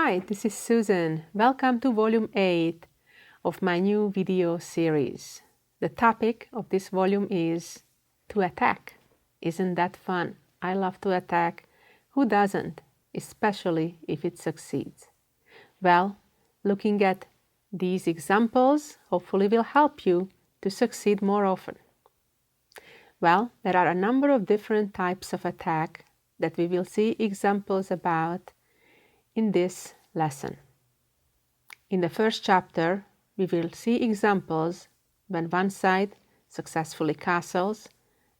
Hi, this is Susan. Welcome to Volume 8 of my new video series. The topic of this volume is to attack. Isn't that fun? I love to attack. Who doesn't? Especially if it succeeds. Well, looking at these examples hopefully will help you to succeed more often. Well, there are a number of different types of attack that we will see examples about in this lesson. In the first chapter, we will see examples when one side successfully castles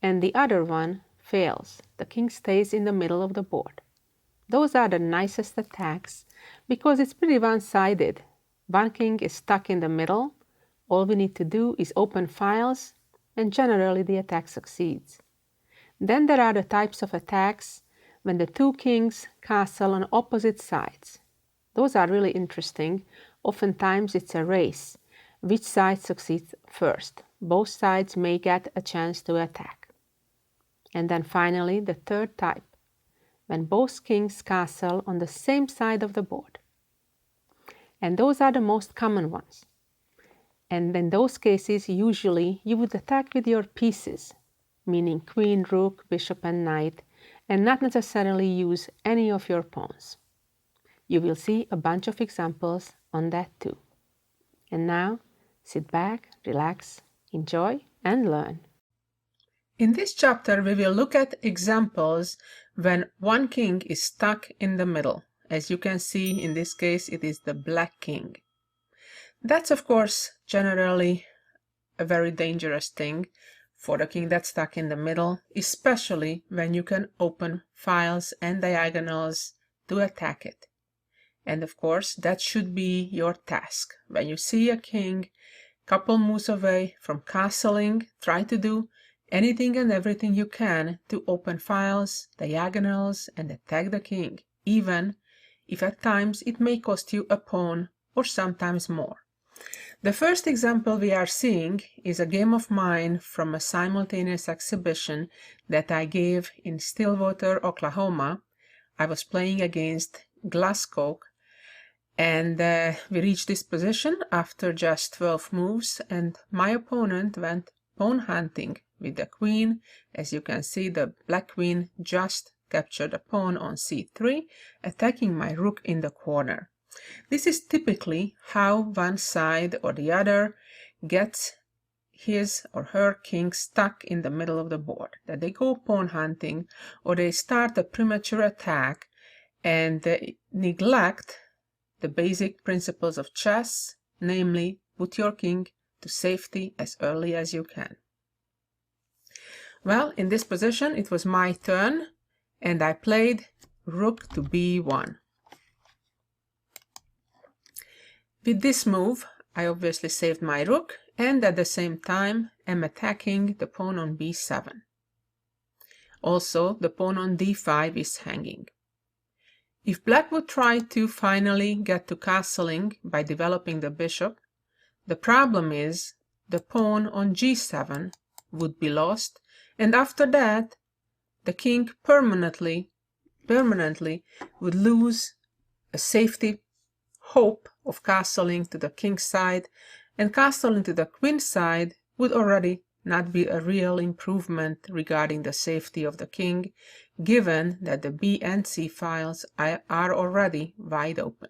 and the other one fails. The king stays in the middle of the board. Those are the nicest attacks because it's pretty one-sided. One king is stuck in the middle. All we need to do is open files and generally the attack succeeds. Then there are the types of attacks when the two kings castle on opposite sides. Those are really interesting. Oftentimes it's a race. Which side succeeds first? Both sides may get a chance to attack. And then finally, the third type, when both kings castle on the same side of the board. And those are the most common ones. And in those cases, usually you would attack with your pieces, meaning queen, rook, bishop, and knight, and not necessarily use any of your pawns. You will see a bunch of examples on that too. And now, sit back, relax, enjoy, and learn. In this chapter, we will look at examples when one king is stuck in the middle. As you can see, in this case, it is the black king. That's, of course, generally a very dangerous thing for the king that's stuck in the middle, especially when you can open files and diagonals to attack it. And of course, that should be your task. When you see a king couple moves away from castling, try to do anything and everything you can to open files, diagonals, and attack the king, even if at times it may cost you a pawn or sometimes more. The first example we are seeing is a game of mine from a simultaneous exhibition that I gave in Stillwater, Oklahoma. I was playing against Glasgow, and we reached this position after just 12 moves, and my opponent went pawn hunting with the queen. As you can see, the black queen just captured a pawn on c3, attacking my rook in the corner. This is typically how one side or the other gets his or her king stuck in the middle of the board, that they go pawn hunting or they start a premature attack and neglect the basic principles of chess, namely put your king to safety as early as you can. Well, in this position it was my turn and I played rook to b1. With this move, I obviously saved my rook and at the same time am attacking the pawn on b7. Also, the pawn on d5 is hanging. If black would try to finally get to castling by developing the bishop, the problem is the pawn on g7 would be lost, and after that, the king permanently would lose a safety hope of castling to the king's side, and castling to the queen's side would already not be a real improvement regarding the safety of the king, given that the b and c files are already wide open.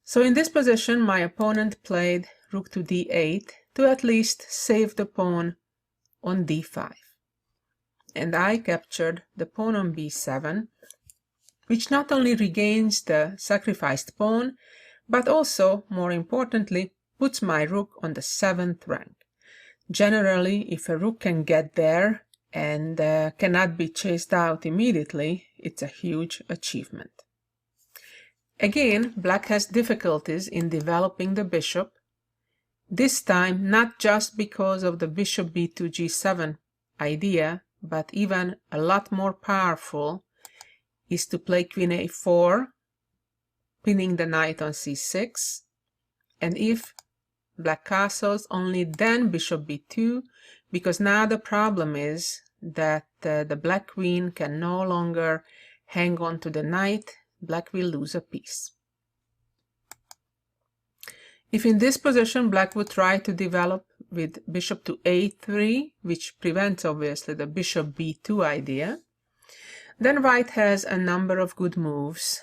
So in this position, my opponent played rook to d8 to at least save the pawn on d5. And I captured the pawn on b7, which not only regains the sacrificed pawn, but also, more importantly, puts my rook on the 7th rank. Generally, if a rook can get there and cannot be chased out immediately, it's a huge achievement. Again, black has difficulties in developing the bishop, this time not just because of the bishop b2 g7 idea, but even a lot more powerful is to play queen a4, pinning the knight on c6, and if black castles, only then bishop b2, because now the problem is that the black queen can no longer hang on to the knight. black will lose a piece. If in this position black would try to develop with bishop to a3, which prevents obviously the bishop b2 idea, then white has a number of good moves,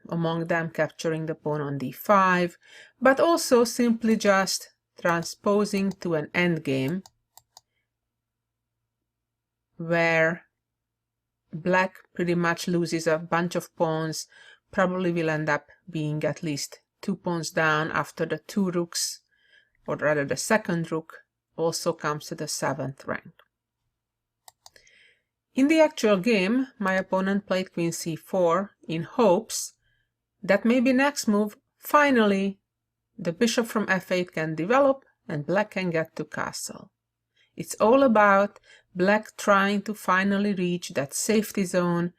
among them capturing the pawn on d5, but also simply just transposing to an endgame where black pretty much loses a bunch of pawns, probably will end up being at least 2 pawns down after the 2 rooks, or rather the second rook, also comes to the 7th rank. In the actual game, my opponent played queen c4 in hopes that maybe next move, finally, the bishop from f8 can develop and black can get to castle. It's all about black trying to finally reach that safety zone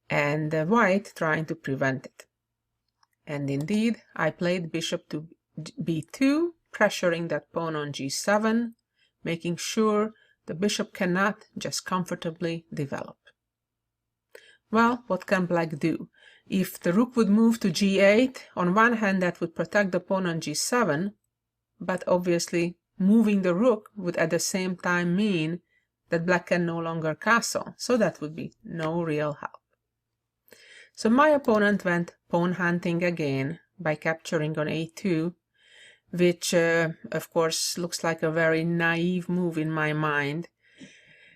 and white trying to prevent it. And indeed, I played bishop to b2, pressuring that pawn on g7, making sure the bishop cannot just comfortably develop. Well, what can black do? If the rook would move to g8, on one hand that would protect the pawn on g7, but obviously moving the rook would at the same time mean that black can no longer castle, so that would be no real help. So my opponent went pawn hunting again by capturing on a2, which of course looks like a very naive move in my mind.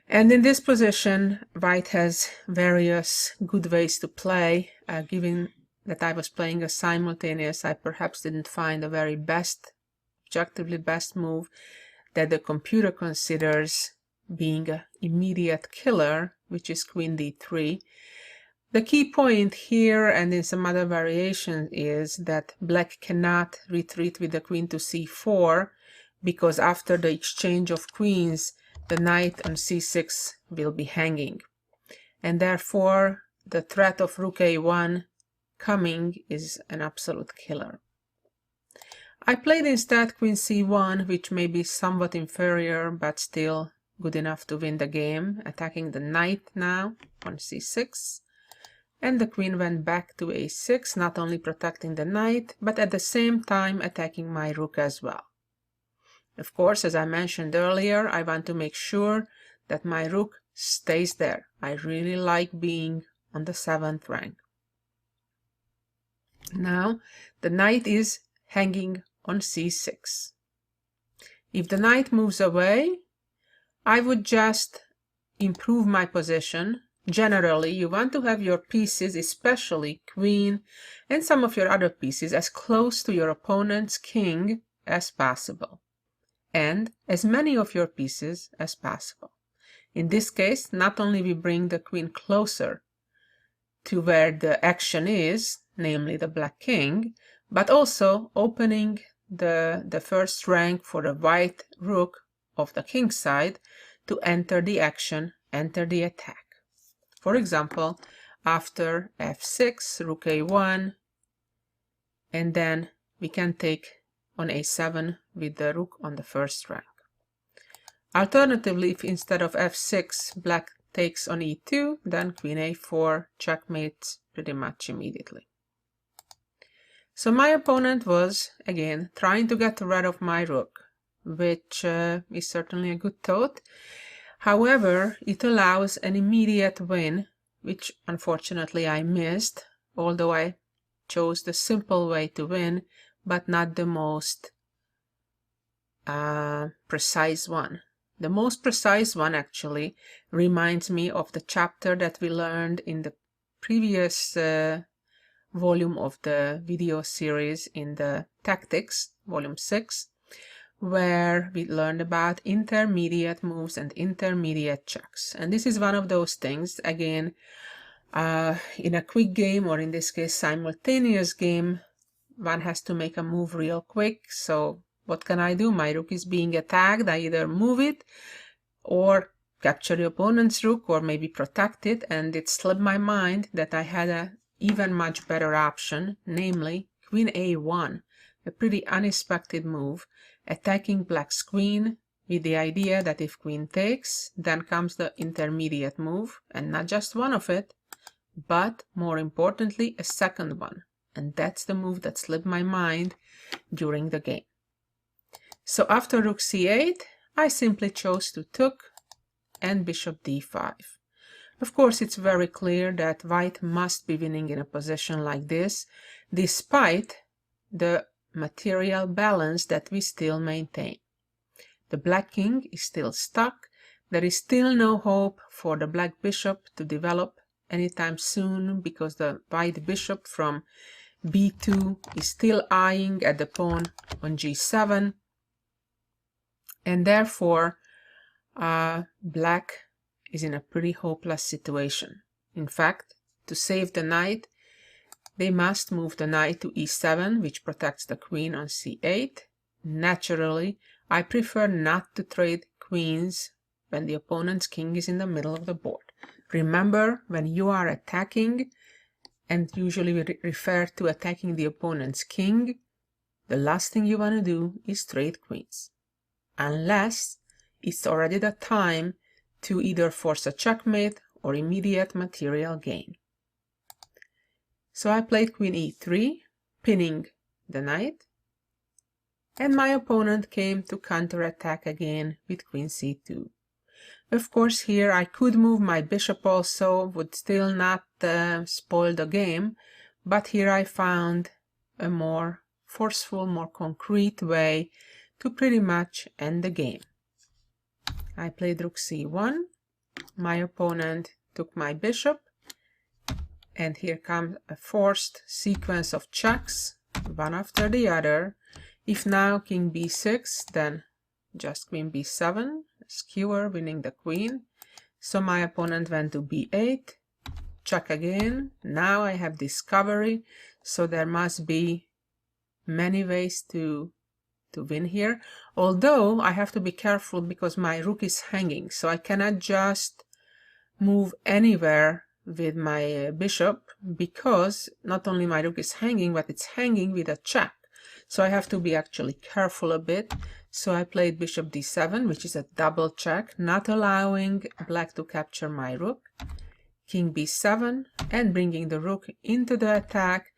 And in this position, white has various good ways to play. Given that I was playing a simultaneous, I perhaps didn't find the very best, objectively best move that the computer considers being an immediate killer, which is queen d3. The key point here and in some other variations is that black cannot retreat with the queen to c4 because after the exchange of queens, the knight on c6 will be hanging. And therefore, the threat of rook a1 coming is an absolute killer. I played instead queen c1, which may be somewhat inferior, but still good enough to win the game, attacking the knight now on c6. And the queen went back to a6, not only protecting the knight, but at the same time attacking my rook as well. Of course, as I mentioned earlier, I want to make sure that my rook stays there. I really like being on the 7th rank. Now, the knight is hanging on c6. If the knight moves away, I would just improve my position. Generally, you want to have your pieces, especially queen and some of your other pieces, as close to your opponent's king as possible, and as many of your pieces as possible. In this case, not only we bring the queen closer to where the action is, namely the black king, but also opening the first rank for the white rook of the king side to enter the action, enter the attack. For example, after f6, rook a1, and then we can take on a7 with the rook on the first rank. Alternatively, if instead of f6, black takes on e2, then queen a4 checkmates pretty much immediately. So my opponent was, again, trying to get rid of my rook, which is certainly a good thought. However, it allows an immediate win, which unfortunately I missed, although I chose the simple way to win, but not the most precise one. The most precise one actually reminds me of the chapter that we learned in the previous volume of the video series in the Tactics, volume 6, where we learned about intermediate moves and intermediate checks. And this is one of those things, again, in a quick game, or in this case simultaneous game, one has to make a move real quick. So what can I do? My rook is being attacked. I either move it or capture the opponent's rook, or maybe protect it. And it slipped my mind that I had an even much better option, namely queen a1, a pretty unexpected move, attacking black's queen with the idea that if queen takes, then comes the intermediate move, and not just one of it, but more importantly, a second one. And that's the move that slipped my mind during the game. So after rook c8, I simply chose to took and bishop d5. Of course, it's very clear that white must be winning in a position like this, despite the material balance that we still maintain. The black king is still stuck. There is still no hope for the black bishop to develop anytime soon, because the white bishop from b2 is still eyeing at the pawn on g7, and therefore black is in a pretty hopeless situation. In fact, to save the knight, they must move the knight to e7, which protects the queen on c8. Naturally, I prefer not to trade queens when the opponent's king is in the middle of the board. Remember, when you are attacking, and usually we refer to attacking the opponent's king, the last thing you want to do is trade queens, unless it's already the time to either force a checkmate or immediate material gain. So I played queen e3, pinning the knight, and my opponent came to counterattack again with queen c2. Of course, here I could move my bishop also, would still not spoil the game, but here I found a more forceful, more concrete way to pretty much end the game. I played rook c1, my opponent took my bishop, and here comes a forced sequence of checks, one after the other. If now king b6, then just queen b7, skewer winning the queen. So my opponent went to b8, check again. Now I have discovery, so there must be many ways to win here. Although I have to be careful because my rook is hanging, so I cannot just move anywhere with my bishop, because not only my rook is hanging, but it's hanging with a check. So I have to be actually careful a bit. So I played bishop d7, which is a double check, not allowing black to capture my rook. King b7, and bringing the rook into the attack,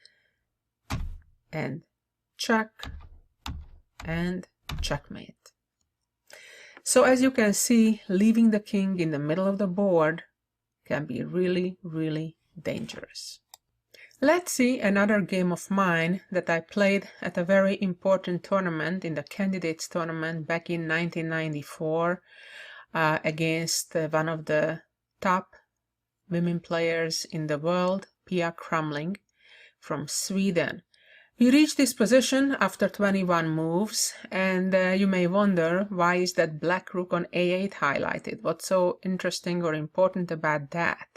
and check, and checkmate. So as you can see, leaving the king in the middle of the board can be really, really dangerous. Let's see another game of mine that I played at a very important tournament, in the Candidates Tournament back in 1994, against one of the top women players in the world, Pia Cramling from Sweden. We reached this position after 21 moves, and you may wonder, why is that black rook on a8 highlighted? What's so interesting or important about that?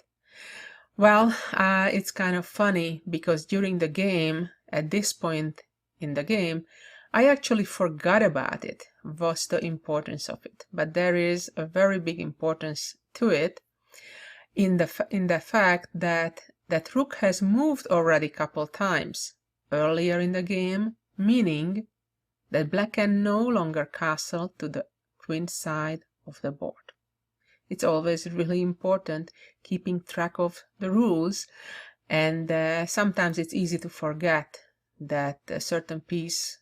Well, it's kind of funny, because during the game, at this point in the game, I actually forgot about it, what's the importance of it. But there is a very big importance to it in the fact that that rook has moved already a couple times earlier in the game, meaning that black can no longer castle to the queen side of the board. It's always really important keeping track of the rules, and sometimes it's easy to forget that a certain piece,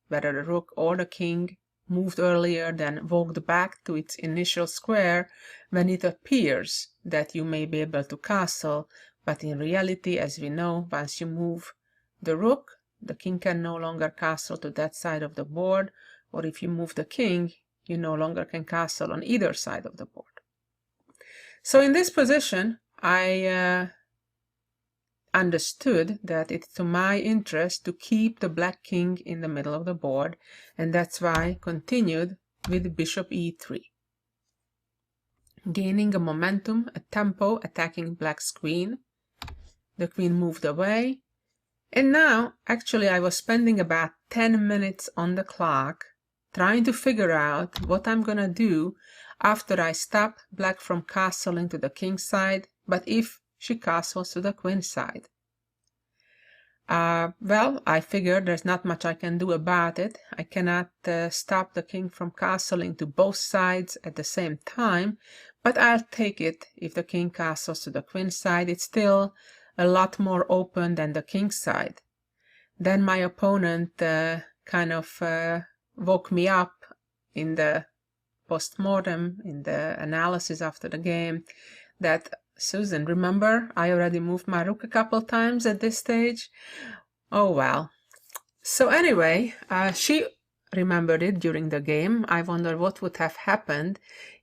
whether the rook or the king, moved earlier, then walked back to its initial square when it appears that you may be able to castle, but in reality, as we know, once you move the rook, the king can no longer castle to that side of the board, or if you move the king, you no longer can castle on either side of the board. So in this position, I understood that it's to my interest to keep the black king in the middle of the board, and that's why I continued with bishop e3. Gaining a momentum, a tempo, attacking black's queen. The queen moved away, and now actually I was spending about 10 minutes on the clock trying to figure out what I'm gonna do after I stop black from castling to the king side, but if she castles to the queen side. Well, I figured there's not much I can do about it. I cannot stop the king from castling to both sides at the same time, But I'll take it if the king castles to the queen side. It's still a lot more open than the king side. Then my opponent kind of woke me up in the post-mortem, in the analysis after the game, that, Susan, remember I already moved my rook a couple times at this stage? Oh well. So anyway, she remembered it during the game. I wonder what would have happened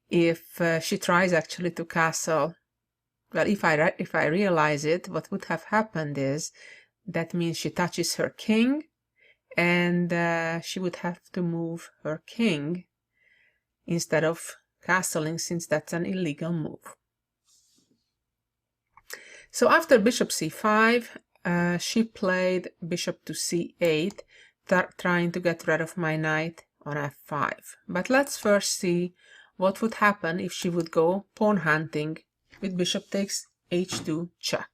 if she tries actually to castle. Well, if I realize it, what would have happened is that means she touches her king, and she would have to move her king instead of castling, since that's an illegal move. So after bishop c5, she played bishop to c8, trying to get rid of my knight on f5. But let's first see what would happen if she would go pawn hunting with bishop takes h2 check.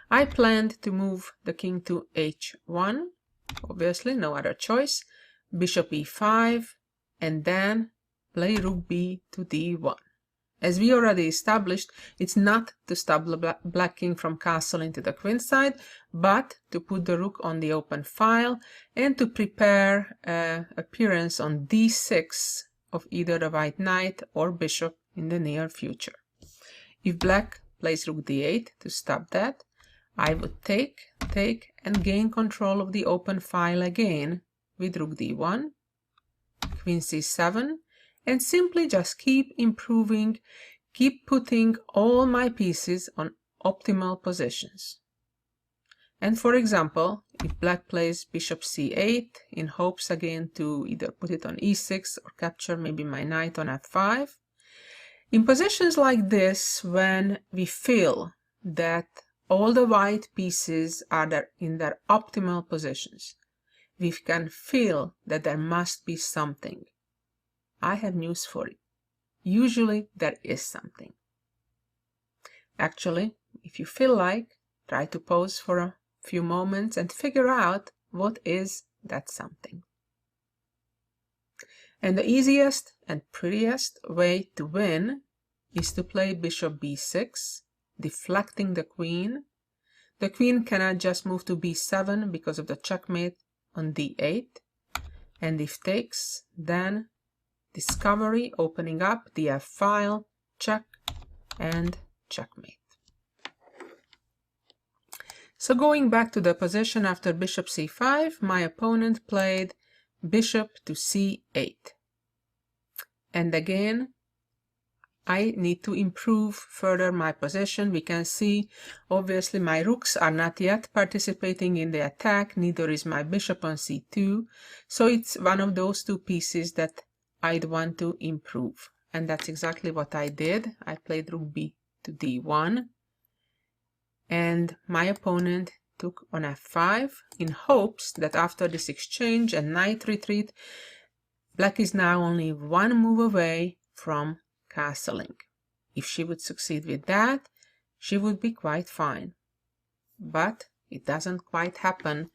I planned to move the king to h1, obviously no other choice, bishop e5, and then play rook b to d1. As we already established, it's not to stop the black king from castling to the queen side, but to put the rook on the open file and to prepare appearance on d6 of either the white knight or bishop in the near future. If black plays rook d8 to stop that, I would take, and gain control of the open file again with rook d1, queen c7, and simply just keep improving, keep putting all my pieces on optimal positions. And for example, if black plays bishop c8 in hopes again to either put it on e6 or capture maybe my knight on f5, in positions like this, when we feel that all the white pieces are in their optimal positions, we can feel that there must be something. I have news for you. Usually there is something. Actually, if you feel like, try to pause for a few moments and figure out what is that something. And the easiest and prettiest way to win is to play bishop b6, deflecting the queen. The queen cannot just move to b7 because of the checkmate on d8. And if takes, then discovery, opening up the f file, check, and checkmate. So going back to the position after bishop c5, my opponent played bishop to c8. And again, I need to improve further my position. We can see, obviously, my rooks are not yet participating in the attack, neither is my bishop on c2. So it's one of those two pieces that I'd want to improve. And that's exactly what I did. I played rook b to d1. And my opponent took on f5 in hopes that after this exchange and knight retreat, black is now only one move away from castling. If she would succeed with that, she would be quite fine. But it doesn't quite happen,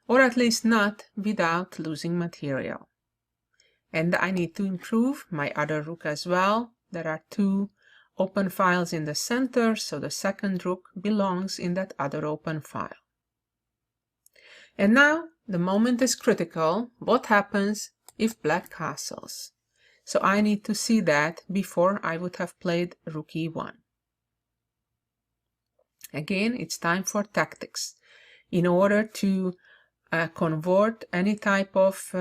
or at least not without losing material. And I need to improve my other rook as well. There are two open files in the center, so the second rook belongs in that other open file. And now the moment is critical. What happens if black castles? So I need to see that before I would have played rook e1. Again, it's time for tactics. In order to convert any type of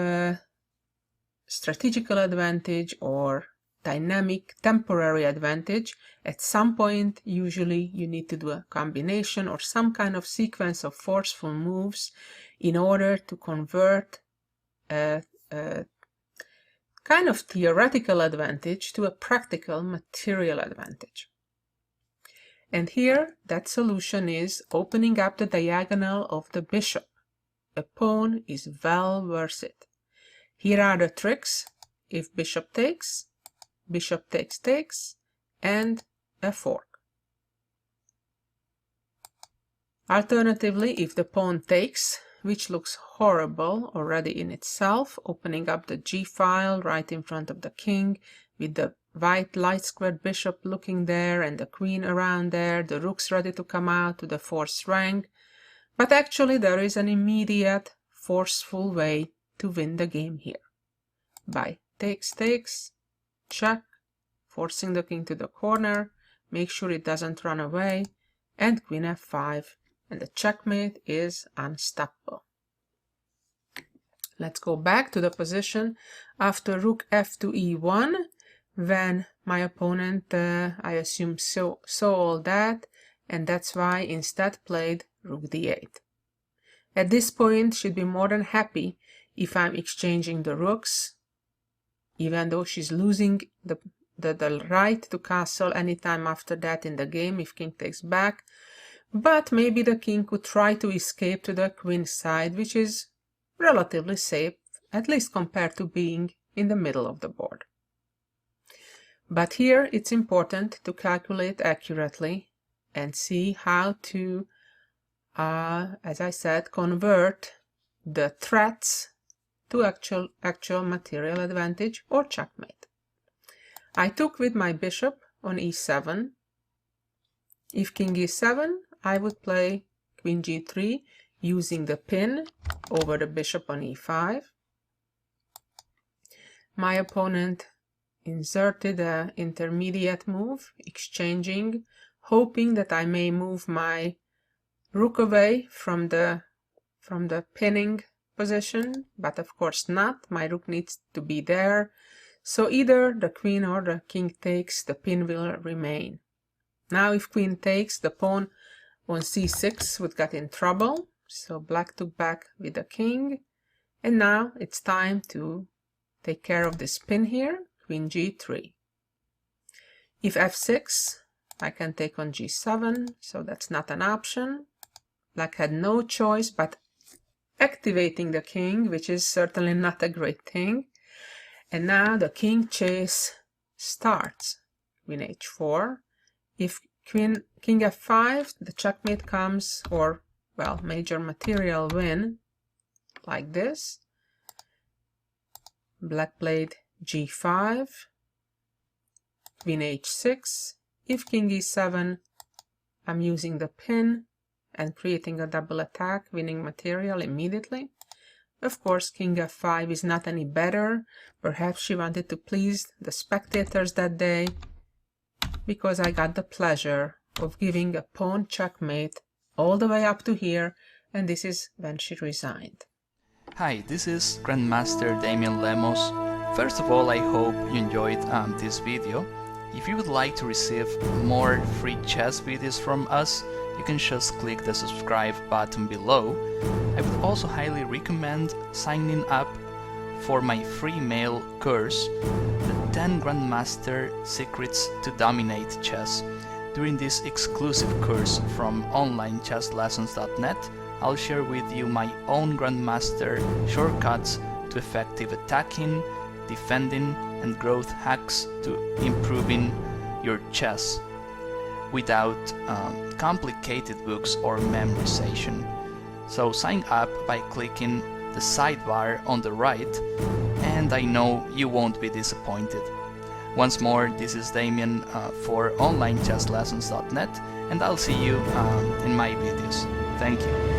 strategical advantage or dynamic temporary advantage, at some point usually you need to do a combination or some kind of sequence of forceful moves in order to convert a kind of theoretical advantage to a practical material advantage. And here that solution is opening up the diagonal of the bishop. A pawn is well worth it. Here are the tricks. If bishop takes, and a fork. Alternatively, if the pawn takes, which looks horrible already in itself, opening up the g file right in front of the king with the white light squared bishop looking there and the queen around there, the rook's ready to come out to the forced rank, but actually there is an immediate, forceful way to win the game here. By takes, check, forcing the king to the corner, make sure it doesn't run away, and queen f5, and the checkmate is unstoppable. Let's go back to the position after rook f to e1, when my opponent, I assume, saw all that, and that's why instead played rook d8. At this point, she'd be more than happy if I'm exchanging the rooks, even though she's losing the right to castle anytime after that in the game if king takes back, but maybe the king could try to escape to the queen side, which is relatively safe, at least compared to being in the middle of the board. But here it's important to calculate accurately and see how to, as I said, convert the threats to actual material advantage or checkmate. I took with my bishop on e7. If king e7, I would play queen g3 using the pin over the bishop on e5. My opponent inserted an intermediate move, exchanging, hoping that I may move my rook away from the pinning position, but of course not. My rook needs to be there, so either the queen or the king takes, the pin will remain. Now if queen takes, the pawn on c6 would get in trouble, so black took back with the king, and now it's time to take care of this pin here, queen g3. If f6, I can take on g7, so that's not an option. Black had no choice but activating the king, which is certainly not a great thing. And now the king chase starts. Queen h4. If king f5, the checkmate comes, or, well, major material win, like this. Black played g5, queen h6. If king e7, I'm using the pin and creating a double attack, winning material immediately. Of course, king f5 is not any better. Perhaps she wanted to please the spectators that day, because I got the pleasure of giving a pawn checkmate all the way up to here, and this is when she resigned. Hi, this is Grandmaster Damian Lemos. First of all, I hope you enjoyed this video. If you would like to receive more free chess videos from us, you can just click the subscribe button below. I would also highly recommend signing up for my free mail course, the 10 Grandmaster Secrets to Dominate Chess. During this exclusive course from onlinechesslessons.net, I'll share with you my own Grandmaster shortcuts to effective attacking, defending, and growth hacks to improving your chess without complicated books or memorization. So sign up by clicking the sidebar on the right, and I know you won't be disappointed. Once more, this is Damian for onlinechesslessons.net, and I'll see you in my videos. Thank you.